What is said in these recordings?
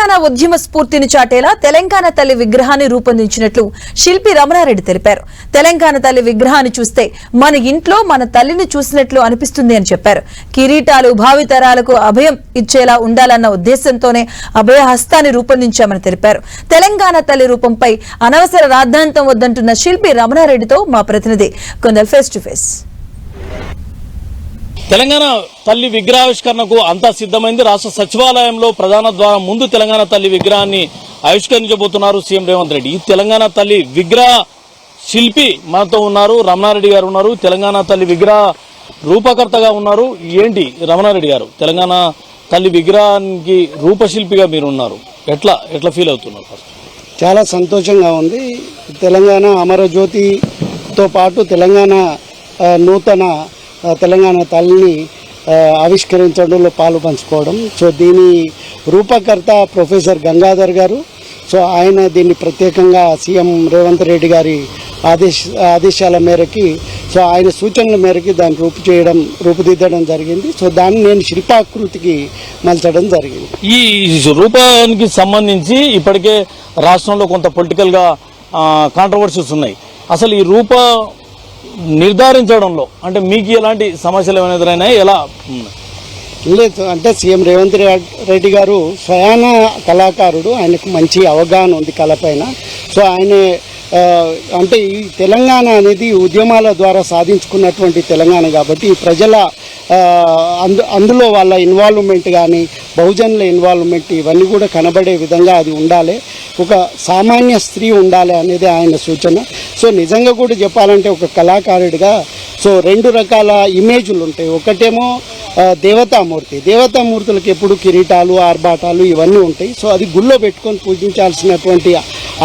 తెలంగాణ ఉద్యమ స్ఫూర్తిని చాటేలా తెలంగాణ తల్లి విగ్రహాన్ని రూపొందించినట్లు శిల్పి రమణారెడ్డి తెలిపారు. తెలంగాణ తల్లి విగ్రహాన్ని చూస్తే మన ఇంట్లో మన తల్లిని చూసినట్లు అనిపిస్తుంది అని చెప్పారు. కిరీటాలు భావితరాలకు అభయం ఇచ్చేలా ఉండాలన్న ఉద్దేశంతోనే అభయ హస్తాన్ని రూపొందించామని తెలిపారు. తెలంగాణ తల్లి రూపంపై అనవసర రాద్ధాంతం వద్దంటున్న శిల్పి రమణారెడ్డితో మా ప్రతినిధి కొందరు ఫేస్ టు ఫేస్. తెలంగాణ తల్లి విగ్రహావిష్కరణకు అంతా సిద్ధమైంది. రాష్ట్ర సచివాలయంలో ప్రధాన ద్వారం ముందు తెలంగాణ తల్లి విగ్రహాన్ని ఆవిష్కరించబోతున్నారు సీఎం రేవంత్ రెడ్డి. ఈ తెలంగాణ తల్లి విగ్రహ శిల్పి మనతో ఉన్నారు, రమణారెడ్డి గారు ఉన్నారు. తెలంగాణ తల్లి విగ్రహ రూపకర్తగా ఉన్నారు. ఏంటి రమణారెడ్డి గారు, తెలంగాణ తల్లి విగ్రహానికి రూపశిల్పిగా మీరు ఉన్నారు, ఎట్లా ఫీల్ అవుతున్నారు? చాలా సంతోషంగా ఉంది. తెలంగాణ అమరజ్యోతితో పాటు తెలంగాణ నూతన తెలంగాణ తల్లిని ఆవిష్కరించడంలో పాలు పంచుకోవడం. సో దీని రూపకర్త ప్రొఫెసర్ గంగాధర్ గారు. సో ఆయన దీన్ని ప్రత్యేకంగా సీఎం రేవంత్ రెడ్డి గారి ఆదేశాల మేరకి, సో ఆయన సూచనల మేరకి దాన్ని రూపుదిద్దడం జరిగింది. సో దాన్ని నేను శిల్పాకృతికి మలచడం జరిగింది. ఈ రూపానికి సంబంధించి ఇప్పటికే రాష్ట్రంలో కొంత పొలిటికల్గా కాంట్రవర్సీస్ ఉన్నాయి. అసలు ఈ రూప నిర్ధారించడంలో అంటే మీకు ఎలాంటి సమస్యలు ఏమైనా ఎదురైనాయి? ఎలా లేదు అంటే సీఎం రేవంత్ రెడ్డి గారు స్వయాన కళాకారుడు, ఆయనకు మంచి అవగాహన ఉంది కళపైన. సో ఆయన అంటే ఈ తెలంగాణ అనేది ఉద్యమాల ద్వారా సాధించుకున్నటువంటి తెలంగాణ కాబట్టి ఈ ప్రజల అందులో వాళ్ళ ఇన్వాల్వ్మెంట్ కానీ బహుజనుల ఇన్వాల్వ్మెంట్ ఇవన్నీ కూడా కనబడే విధంగా అది ఉండాలి, ఒక సామాన్య స్త్రీ ఉండాలి అనేది ఆయన సూచన. సో నిజంగా కూడా చెప్పాలంటే ఒక కళాకారుడిగా సో రెండు రకాల ఇమేజ్లు ఉంటాయి. ఒకటేమో దేవతామూర్తులకు ఎప్పుడు కిరీటాలు ఆర్భాటాలు ఇవన్నీ ఉంటాయి. సో అది గుళ్ళో పెట్టుకొని పూజించాల్సినటువంటి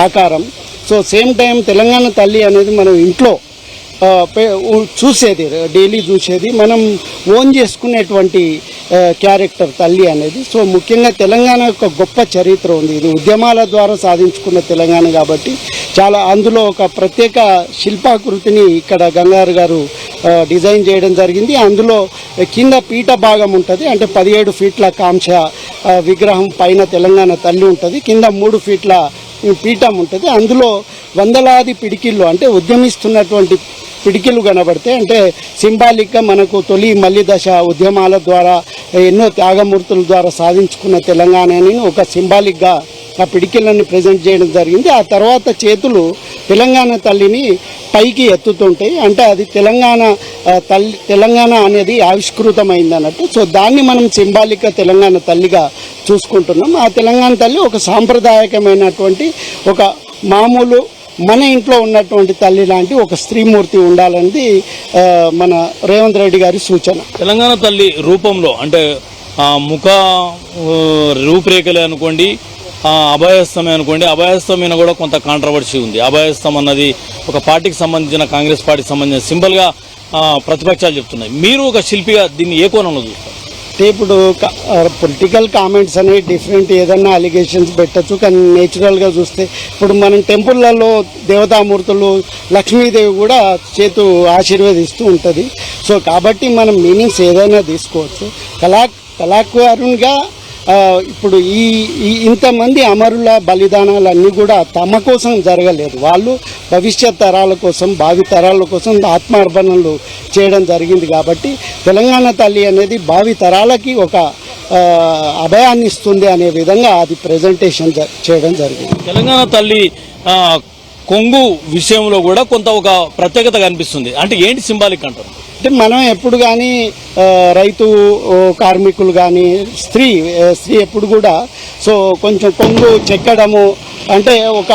ఆకారం. సో సేమ్ టైం తెలంగాణ తల్లి అనేది మనం ఇంట్లో చూసేది, డైలీ చూసేది, మనం ఓన్ చేసుకునేటువంటి క్యారెక్టర్ తల్లి అనేది. సో ముఖ్యంగా తెలంగాణ యొక్క గొప్ప చరిత్ర ఉంది. ఇది ఉద్యమాల ద్వారా సాధించుకున్న తెలంగాణ కాబట్టి చాలా అందులో ఒక ప్రత్యేక శిల్పాకృతిని ఇక్కడ గంగారు గారు డిజైన్ చేయడం జరిగింది. అందులో కింద పీఠ భాగం ఉంటుంది, అంటే 17 ఫీట్ల కాంక్ష విగ్రహం పైన తెలంగాణ తల్లి ఉంటుంది, కింద 3 ఫీట్ల పీఠం ఉంటుంది. అందులో వందలాది పిడికిళ్ళు అంటే ఉద్యమిస్తున్నటువంటి పిడికిలు కనబడతాయి. అంటే సింబాలిక్గా మనకు తొలి మల్లి దశ ఉద్యమాల ద్వారా ఎన్నో త్యాగమూర్తుల ద్వారా సాధించుకున్న తెలంగాణని ఒక సింబాలిక్గా ఆ పిడికిళ్ళని ప్రజెంట్ చేయడం జరిగింది. ఆ తర్వాత చేతులు తెలంగాణ తల్లిని పైకి ఎత్తుతుంటాయి, అంటే అది తెలంగాణ అనేది ఆవిష్కృతమైంది అన్నట్టు. సో దాన్ని మనం సింబాలిక్గా తెలంగాణ తల్లిగా చూసుకుంటున్నాం. ఆ తెలంగాణ తల్లి ఒక సాంప్రదాయకమైనటువంటి ఒక మామూలు మన ఇంట్లో ఉన్నటువంటి తల్లి లాంటి ఒక స్త్రీమూర్తి ఉండాలన్నది మన రేవంత్ రెడ్డి గారి సూచన. తెలంగాణ తల్లి రూపంలో అంటే ముఖ రూపురేఖలే అనుకోండి, అభయస్తమే అనుకోండి, అభయస్తం మీద కూడా కొంత కాంట్రవర్సీ ఉంది. అభయస్తం అన్నది ఒక పార్టీకి సంబంధించిన, కాంగ్రెస్ పార్టీకి సంబంధించిన సింబల్గా ప్రతిపక్షాలు చెప్తున్నాయి. మీరు ఒక శిల్పిగా దీన్ని ఏ కోణంలో చూస్తారు? అంటే ఇప్పుడు పొలిటికల్ కామెంట్స్ అనేవి డిఫరెంట్, ఏదన్నా అలిగేషన్స్ పెట్టచ్చు, కానీ నేచురల్గా చూస్తే ఇప్పుడు మనం టెంపుల్లలో దేవతామూర్తులు లక్ష్మీదేవి కూడా చేతు ఆశీర్వదిస్తూ ఉంటుంది. సో కాబట్టి మనం మీనింగ్స్ ఏదైనా తీసుకోవచ్చు. కళాకారునిగా ఇప్పుడు ఇంతమంది అమరుల బలిదానాలు అన్నీ కూడా తమ కోసం జరగలేదు, వాళ్ళు భవిష్యత్ తరాల కోసం, భావి తరాల కోసం ఆత్మార్పణలు చేయడం జరిగింది. కాబట్టి తెలంగాణ తల్లి అనేది భావి తరాలకి ఒక అభయాన్ని ఇస్తుంది అనే విధంగా అది ప్రజెంటేషన్ చేయడం జరిగింది. తెలంగాణ తల్లి కొంగు విషయంలో కూడా కొంత ఒక ప్రత్యేకత కనిపిస్తుంది. అంటే ఏంటి సింబాలిక్ అంటారు? అంటే మనం ఎప్పుడు కానీ రైతు కార్మికులు కానీ స్త్రీ ఎప్పుడు కూడా సో కొంచెం కొంగు చెక్కడము అంటే ఒక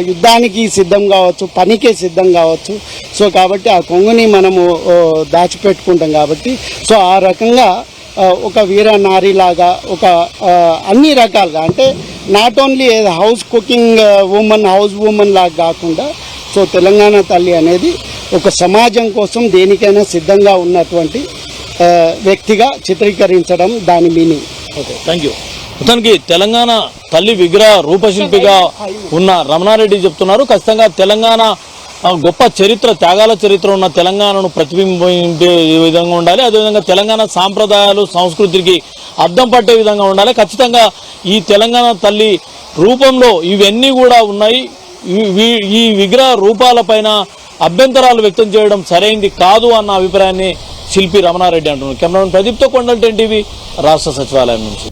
యుద్ధానికి సిద్ధం కావచ్చు, పనికే సిద్ధం కావచ్చు. సో కాబట్టి ఆ కొంగుని మనము దాచిపెట్టుకుంటాం కాబట్టి సో ఆ రకంగా ఒక వీర నారీలాగా ఒక అన్ని రకాలుగా అంటే not only house cooking house women లాగా కాకుండా సో తెలంగాణ తల్లి అనేది ఒక సమాజం కోసం దేనికైనా సిద్ధంగా ఉన్నటువంటి వ్యక్తిగా చిత్రీకరించడం దాని మీనింగ్. Okay, thank you. మొత్తానికి తెలంగాణ తల్లి విగ్రహ రూపశిల్పిగా ఉన్న రమణారెడ్డి చెప్తున్నారు, ఖచ్చితంగా తెలంగాణ గొప్ప చరిత్ర, త్యాగాల చరిత్ర ఉన్న తెలంగాణను ప్రతిబింబించే విధంగా ఉండాలి. అదేవిధంగా తెలంగాణ సాంప్రదాయాలు, సంస్కృతికి అద్దం పట్టే విధంగా ఉండాలి. ఖచ్చితంగా ఈ తెలంగాణ తల్లి రూపంలో ఇవన్నీ కూడా ఉన్నాయి. ఈ విగ్రహ రూపాలపైన అభ్యంతరాలు వ్యక్తం చేయడం సరైంది కాదు అన్న అభిప్రాయాన్ని శిల్పి రమణారెడ్డి అంటున్నారు. కెమెరామెన్ ప్రదీప్తో కొండల్ 10 టీవీ రాష్ట్ర సచివాలయం నుంచి.